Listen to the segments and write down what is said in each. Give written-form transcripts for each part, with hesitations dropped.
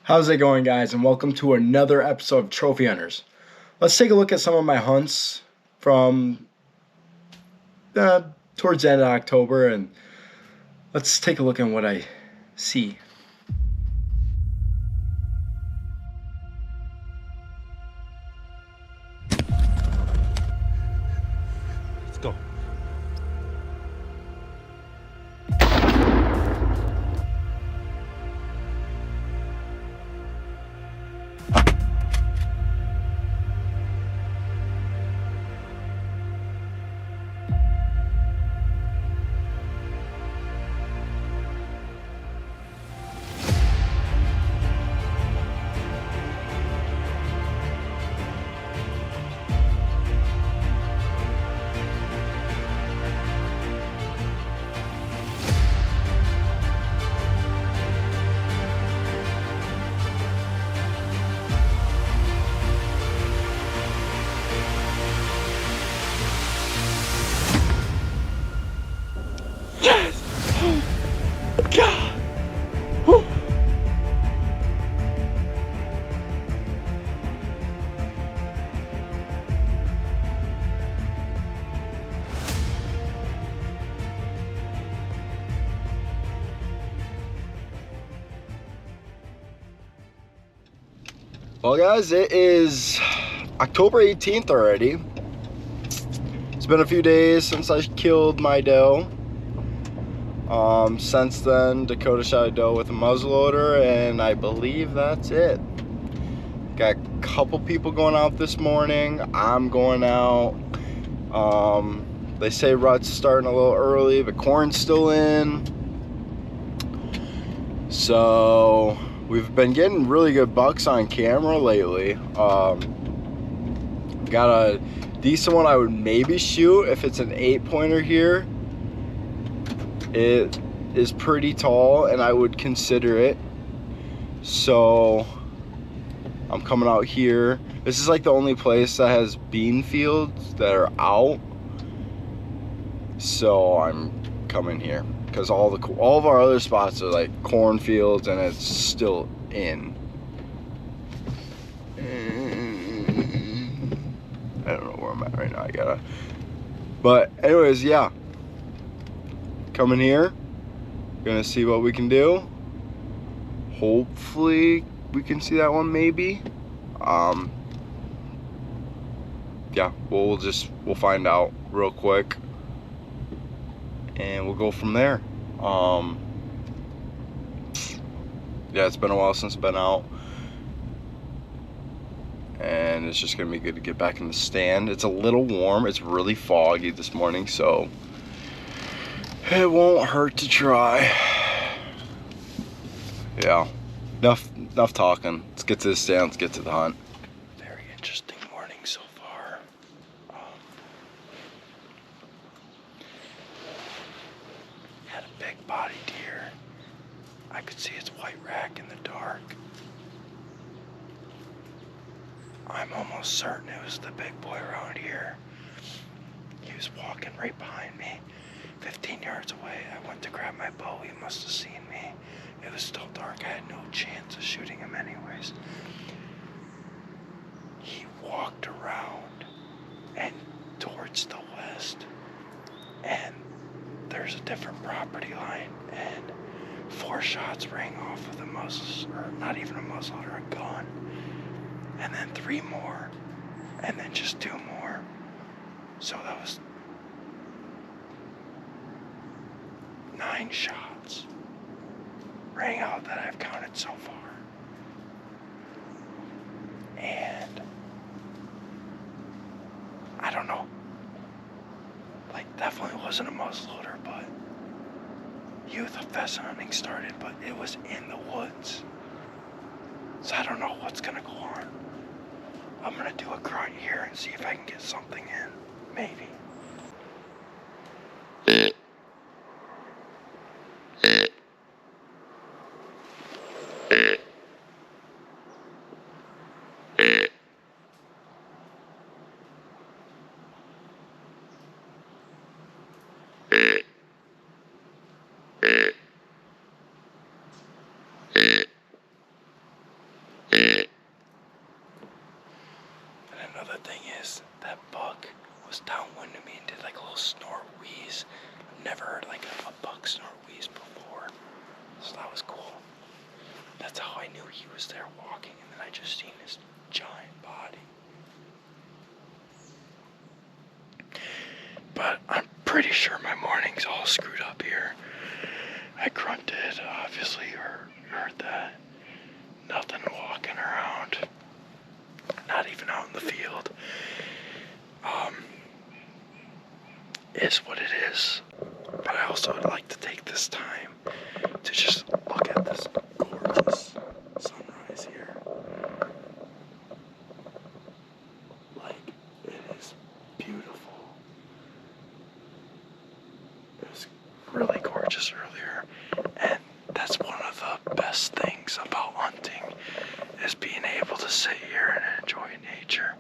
How's it going, guys, and welcome to another episode of Trophy Hunters. Let's take a look at some of my hunts from towards the end of October, and let's take a look at what I see. Let's go. Yes! Oh, God! Whew. Well, guys, it is October 18th already. It's been a few days since I killed my doe. Since then, Dakota shot a doe with a muzzleloader, and I believe that's it. Got a couple people going out this morning. I'm going out. They say rut's starting a little early, but corn's still in. So we've been getting really good bucks on camera lately. Got a decent one I would maybe shoot if it's an 8-pointer here. It is pretty tall and I would consider it. So I'm coming out here. This is like the only place that has bean fields that are out. So I'm coming here because all of our other spots are like cornfields and it's still in. I don't know where I'm at right now. But anyways, yeah. Coming here. Gonna see what we can do. Hopefully we can see that one maybe. Yeah, we'll find out real quick. And we'll go from there. Yeah, it's been a while since I've been out. And it's just gonna be good to get back in the stand. It's a little warm. It's really foggy this morning, so it won't hurt to try. Yeah, enough talking. Let's get to the stand. Let's get to the hunt. Very interesting morning so far. Had a big body deer. I could see its white rack in the dark. I'm almost certain it was the big boy around here. He was walking right behind me, 15 yards away. I went to grab my bow. He must have seen me. It was still dark. I had no chance of shooting him anyways. He walked around and towards the west, and there's a different property line, and 4 shots rang off of the muzzle, or not even a muzzle, or a gun. And then 3 more, and then just 2 more. So that was 9 shots rang out that I've counted so far. And I don't know, like definitely wasn't a muzzleloader, but youth of pheasant hunting started, but it was in the woods. So I don't know what's gonna go on. I'm gonna do a grunt here and see if I can get something in, maybe. Another thing is that buck was downwind of me and did like a little snort wheeze. I've never heard like a buck snort wheeze before, so that was cool. That's how I knew he was there walking, and then I just seen his giant body. But I'm pretty sure my morning's all screwed up here. I grunted, obviously, or heard that. Nothing walking around. Not even out in the field. Is what it is. But I also would like to take this time to just look at this gorgeous sunrise here. Like, it is beautiful. It was really gorgeous earlier, and that's one of the best things about hunting, is being able to sit here and enjoy nature.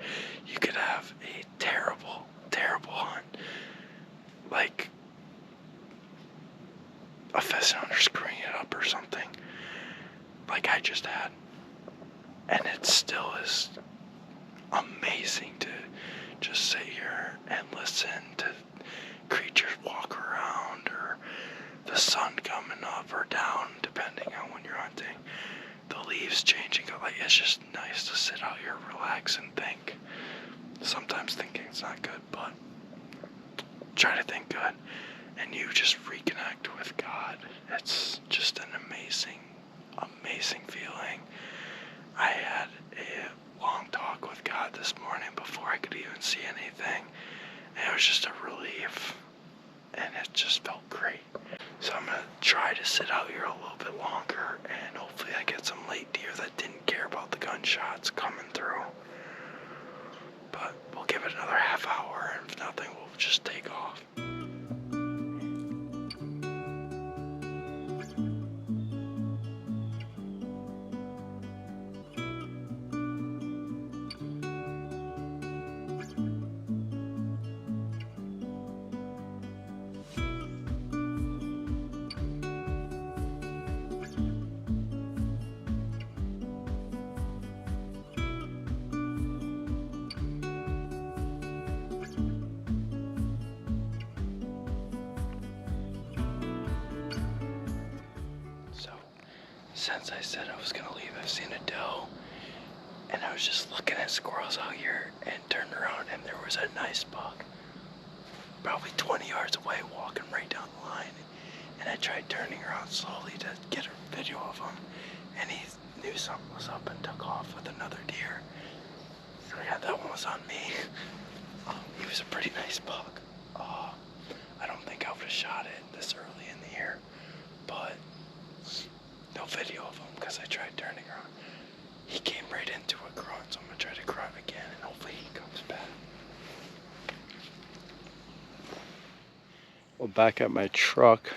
You could have a terrible, terrible hunt, like a pheasant hunter screwing it up or something, like I just had, and it still is amazing to just sit here and listen to creatures walk around, or the sun coming up or down, depending on when you're hunting, the leaves changing. Like, it's just nice to sit out here, relax, and think. Sometimes thinking's not good, but try to think good, and you just reconnect with God. It's just an amazing, amazing feeling. I had a long talk with God this morning before I could even see anything, and it was just a relief, and it just felt great. So I'm gonna try to sit out here a little bit longer, and hopefully I get some late deer that didn't care about the gunshots coming through. But we'll give it another half hour, and if nothing, we'll just take off. Since I said I was gonna leave, I've seen a doe, and I was just looking at squirrels out here and turned around, and there was a nice buck, probably 20 yards away, walking right down the line. And I tried turning around slowly to get a video of him, and he knew something was up and took off with another deer. So yeah, that one was on me. He was a pretty nice buck. I don't think I would have shot it this early in the year, but no video of him because I tried turning around. He came right into a grunt, so I'm gonna try to grunt again, and hopefully he comes back. Well, back at my truck,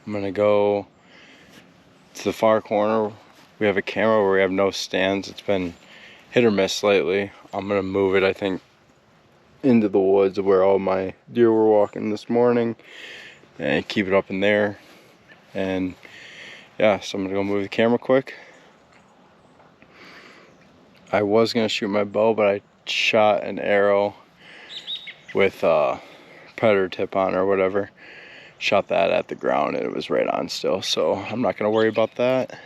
I'm gonna go to the far corner. We have a camera where we have no stands. It's been hit or miss lately. I'm gonna move it, I think, into the woods where all my deer were walking this morning, and keep it up in there. And yeah, so I'm gonna go move the camera quick. I was gonna shoot my bow, but I shot an arrow with a predator tip on or whatever. Shot that at the ground and it was right on still, so I'm not gonna worry about that.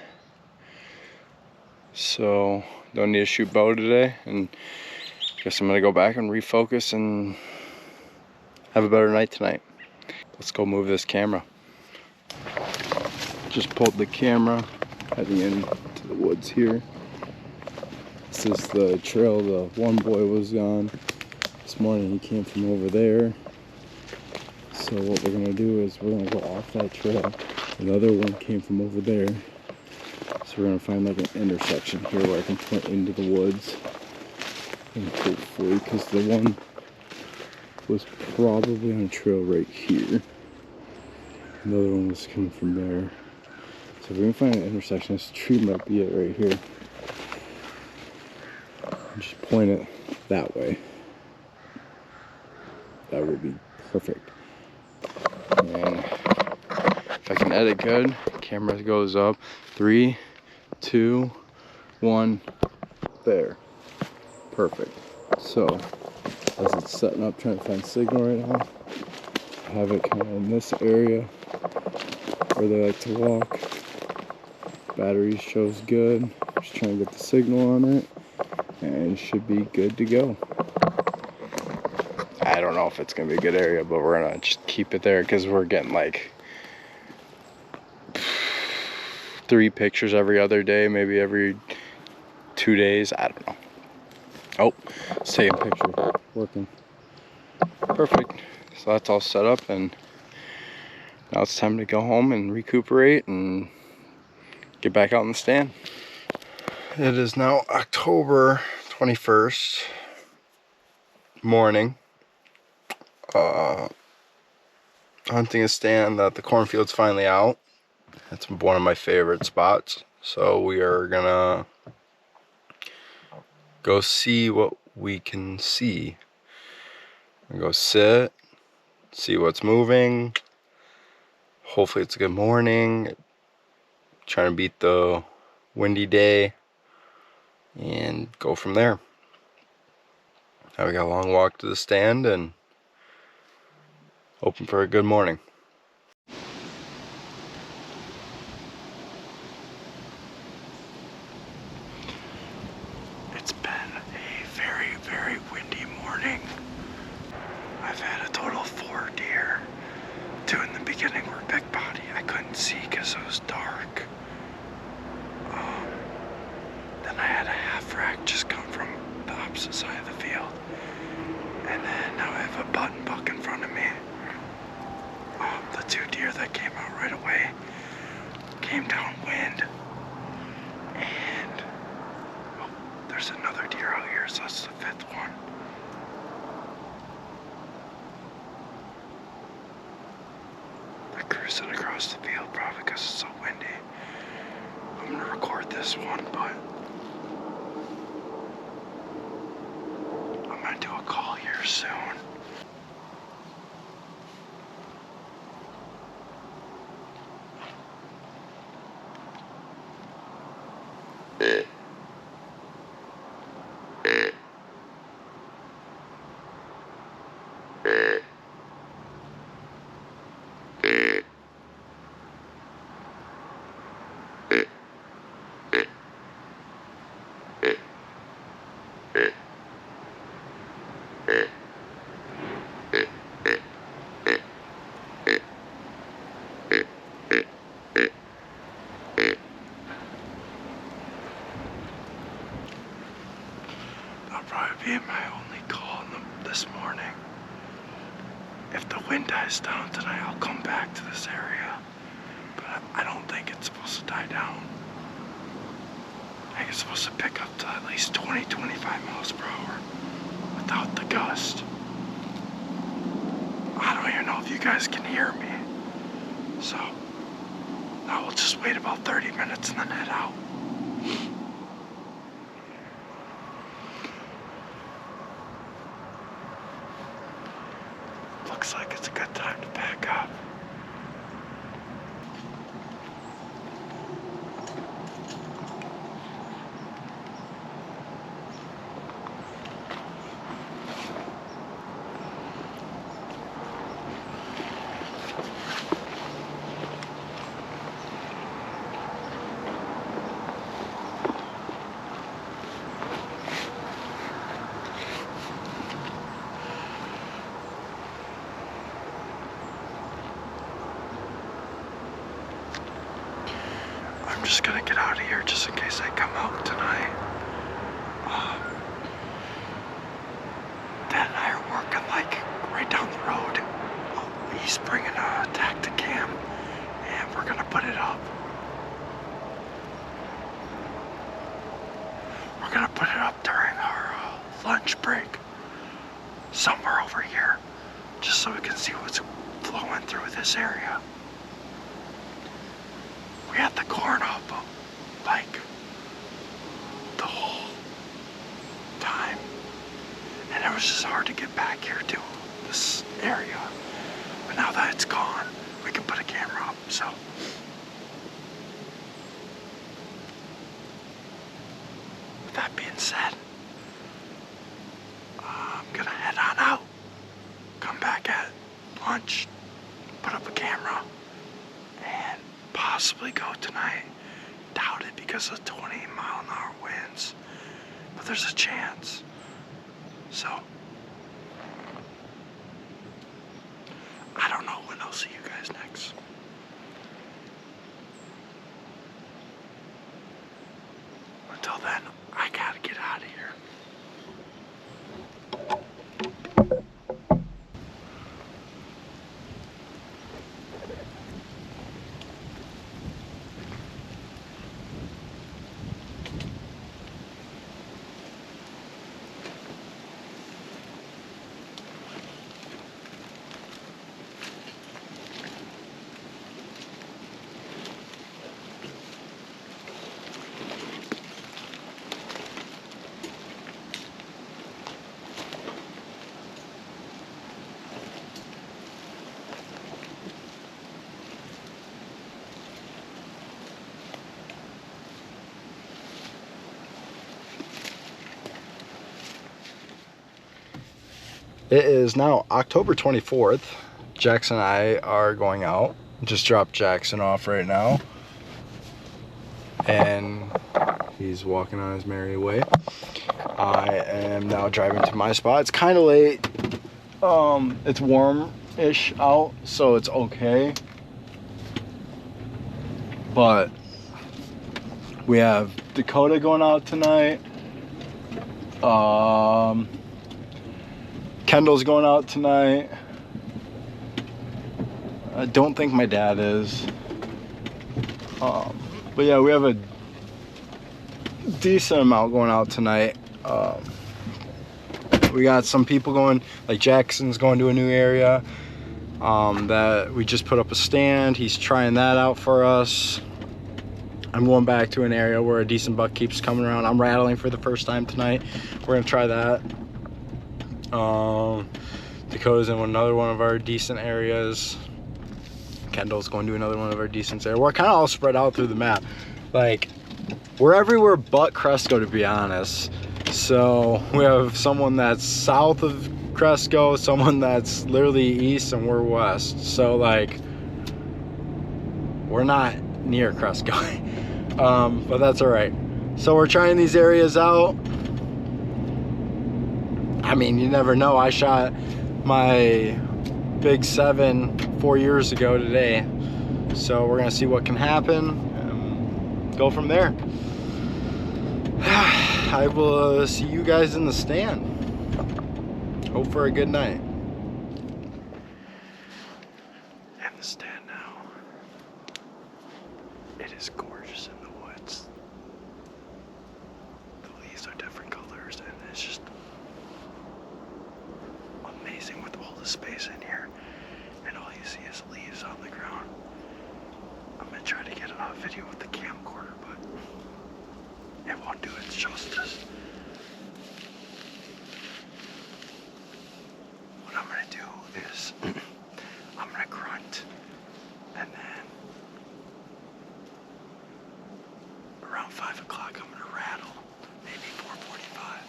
So don't need to shoot bow today, and guess I'm gonna go back and refocus and have a better night tonight. Let's go move this camera. Just pulled the camera, heading into the woods here. This is the trail the one boy was on. This morning he came from over there. So what we're gonna do is we're gonna go off that trail. The other one came from over there. So we're gonna find like an intersection here where I can point into the woods. And hopefully, because the one was probably on a trail right here. The other one was coming from there. So if we can find an intersection, this tree might be it right here. Just point it that way. That would be perfect. And if I can edit good, camera goes up. 3, 2, 1, there. Perfect. So as it's setting up, trying to find signal right now, I have it kind of in this area where they like to walk. Battery shows good. Just trying to get the signal on it, and it should be good to go. I don't know if it's gonna be a good area, but we're gonna just keep it there because we're getting like 3 pictures every other day, maybe every 2 days. I don't know. Oh, it's taking a picture. Working. Perfect. So that's all set up, and now it's time to go home and recuperate and get back out in the stand. It is now October 21st morning. Hunting a stand that the cornfield's finally out. It's one of my favorite spots. So we are gonna go see what we can see. Go sit, see what's moving. Hopefully it's a good morning. Trying to beat the windy day and go from there. Now we got a long walk to the stand and hoping for a good morning. It's been a very, very windy morning. I've had a total of 4 deer. 2 in the beginning were big body. I couldn't see because it was dark. Then I had a half rack just come from the opposite side of the field. And then now I have a button buck in front of me. The 2 deer that came out right away came downwind. And there's another deer out here, so that's the 5th one. They're cruising across the field probably because it's so windy. I'm gonna record this one, but I'm gonna do a call here soon. That'll probably be my only call this morning. If the wind dies down tonight, I'll come back to this area. But I don't think it's supposed to die down. I think it's supposed to pick up to at least 20-25 miles per hour without the gust. I don't even know if you guys can hear me. So I will just wait about 30 minutes and then head out. Looks like it's a good time to pack up. I'm just gonna get out of here just in case I come out tonight. Dad and I are working like right down the road. He's bringing a Tacticam and we're gonna put it up. We're gonna put it up during our lunch break somewhere over here just so we can see what's flowing through this area. We had the corn up like the whole time, and it was just hard to get back here to this area. But now that it's gone, we can put a camera up. So with that being said, lunch, put up a camera, and possibly go tonight. Doubt it because of 20-mile-an-hour winds, but there's a chance. So, I don't know when I'll see you guys next. Until then, I gotta get out of here. It is now October 24th. Jackson and I are going out. Just dropped Jackson off right now. And he's walking on his merry way. I am now driving to my spot. It's kind of late. It's warm-ish out, so it's okay. But we have Dakota going out tonight. Kendall's going out tonight. I don't think my dad is. But yeah, we have a decent amount going out tonight. We got some people going, like Jackson's going to a new area that we just put up a stand. He's trying that out for us. I'm going back to an area where a decent buck keeps coming around. I'm rattling for the first time tonight. We're gonna try that. Dakota's in another one of our decent areas. Kendall's going to another one of our decent areas. We're kind of all spread out through the map. Like, we're everywhere but Cresco, to be honest. So we have someone that's south of Cresco, someone that's literally east, and we're west. So like, we're not near Cresco. But that's all right. So we're trying these areas out. I mean, you never know. I shot my big 7 4 years ago today. So we're gonna see what can happen and go from there. I will see you guys in the stand. Hope for a good night. In the stand now. It is gorgeous in the woods. The leaves are different colors and it's just amazing with all the space in here. And all you see is leaves on the ground. I'm gonna try to get a video with the camcorder, but it won't do its justice. What I'm gonna do is I'm gonna grunt, and then around 5 o'clock I'm gonna rattle, maybe 4:45.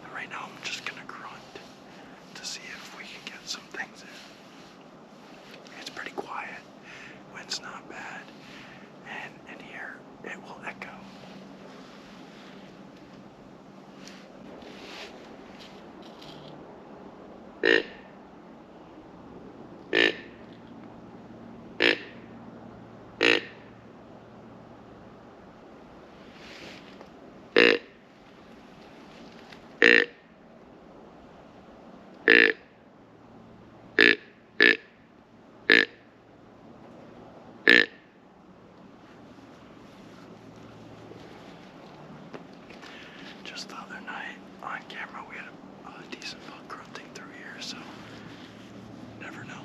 But right now I'm just gonna grunt to see if we can get some things in. It's pretty quiet, wind's not bad, and in here it will echo. Just the other night on camera we had a decent buck grunting through here, so never know.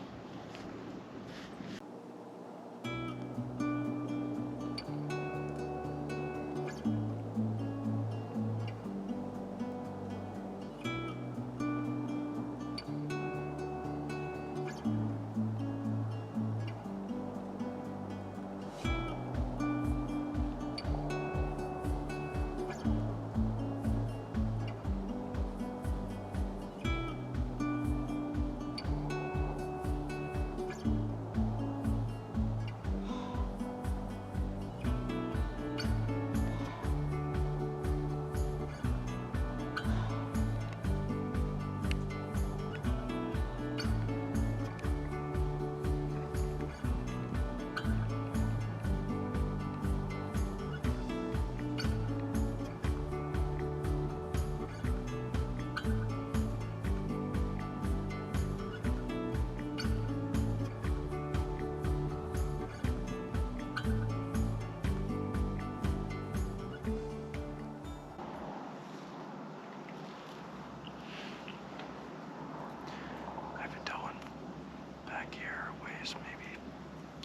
is maybe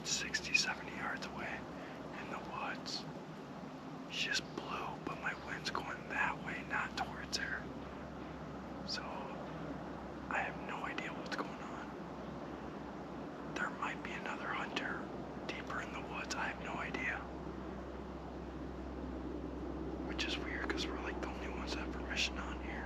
60, 70 yards away in the woods. She just blew, but my wind's going that way, not towards her. So I have no idea what's going on. There might be another hunter deeper in the woods. I have no idea. Which is weird because we're like the only ones that have permission on here.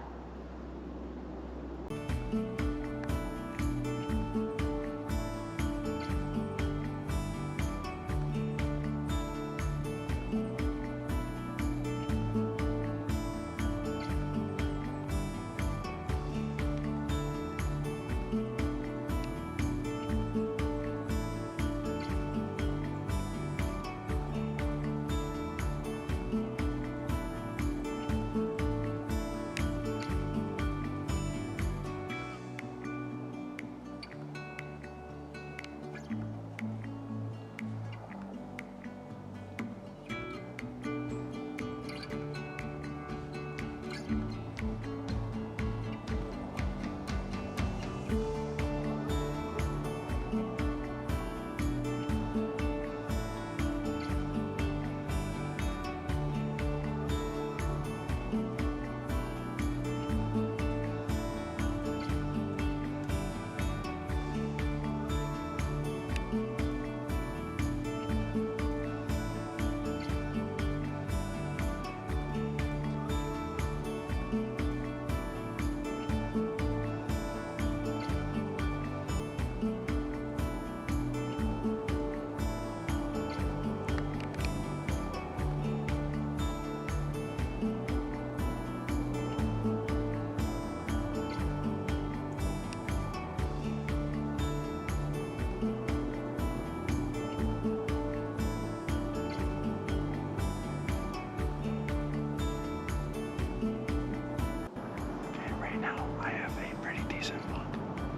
Now I have a pretty decent look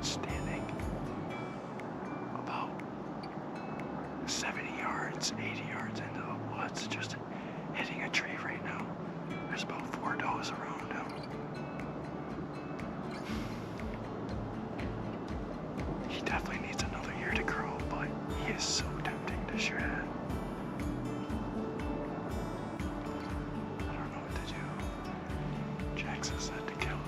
standing about 70 yards, 80 yards into the woods, just hitting a tree right now. There's about 4 does around him. He definitely needs another year to grow, but he is so tempting to shoot at. I don't know what to do. Jackson said to kill it.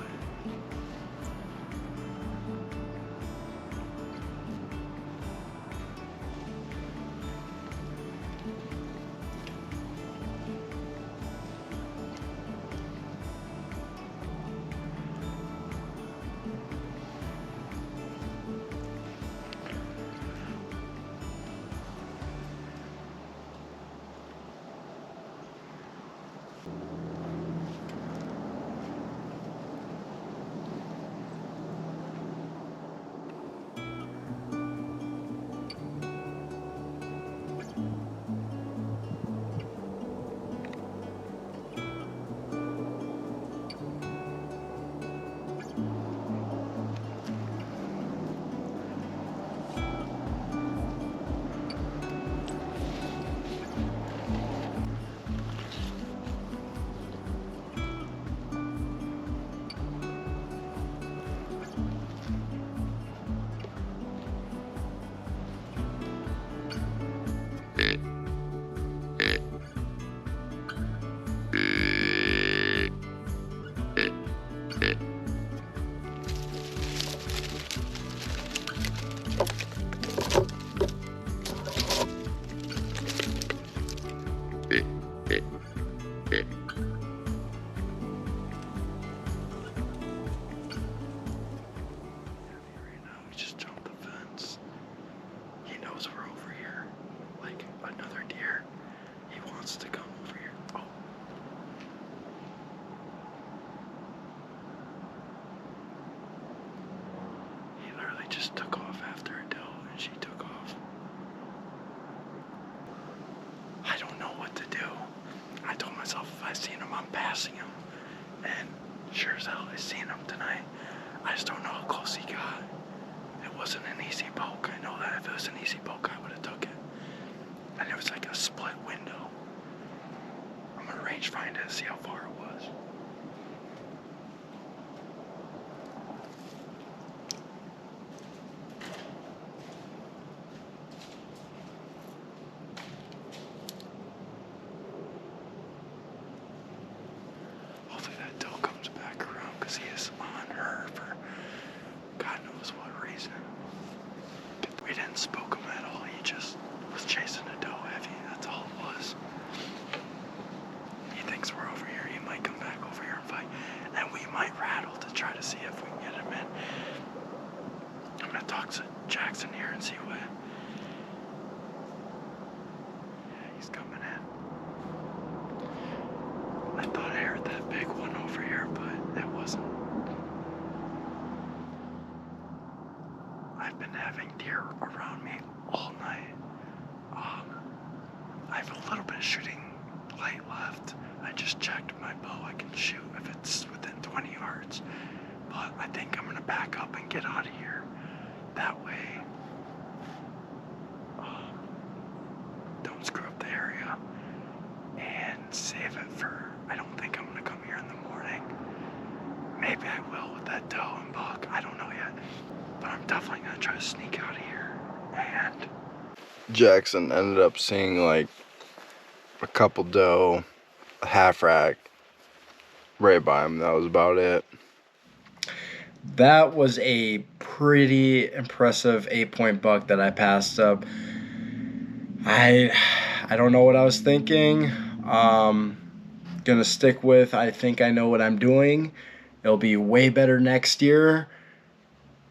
Right now, he just jumped the fence. He knows we're over here. Like another deer. He wants to come over here. Oh. He literally just took off after Adele and she took off. I don't know what to do. I told myself if I seen him, I'm passing him. And sure as hell I seen him tonight. I just don't know how close he got. It wasn't an easy poke. I know that if it was an easy poke, I would have took it. And it was like a split window. I'm gonna range find it and see how far it was. because he is on her for God knows what reason. We didn't spook him at all. He just was chasing a doe heavy. That's all it was. He thinks we're over here. He might come back over here and fight. And we might rattle to try to see if we can get him in. I'm going to talk to Jackson here and see what... Yeah, he's coming in. I thought I heard that big one over here, but it wasn't. I've been having deer around me all night. I have a little bit of shooting light left. I just checked my bow. I can shoot if it's within 20 yards. But I think I'm going to back up and get out of here. That way, don't screw up the area. And save it for, I don't think I'm going to come here in the morning. Maybe I will with that doe and buck. I don't know yet. But I'm definitely going to try to sneak out of here. And Jackson ended up seeing like a couple doe, a half rack right by him. That was about it. That was a pretty impressive 8-point buck that I passed up. I don't know what I was thinking. Gonna stick with, I think I know what I'm doing. It'll be way better next year.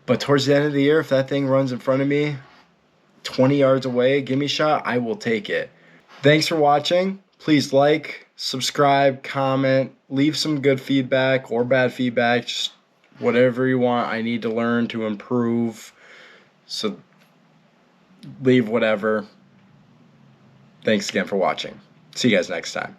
But towards the end of the year, if that thing runs in front of me 20 yards away, give me a shot, I will take it. Thanks for watching. Please like, subscribe, comment, leave some good feedback or bad feedback. Just whatever you want. I need to learn to improve. So leave whatever. Thanks again for watching. See you guys next time.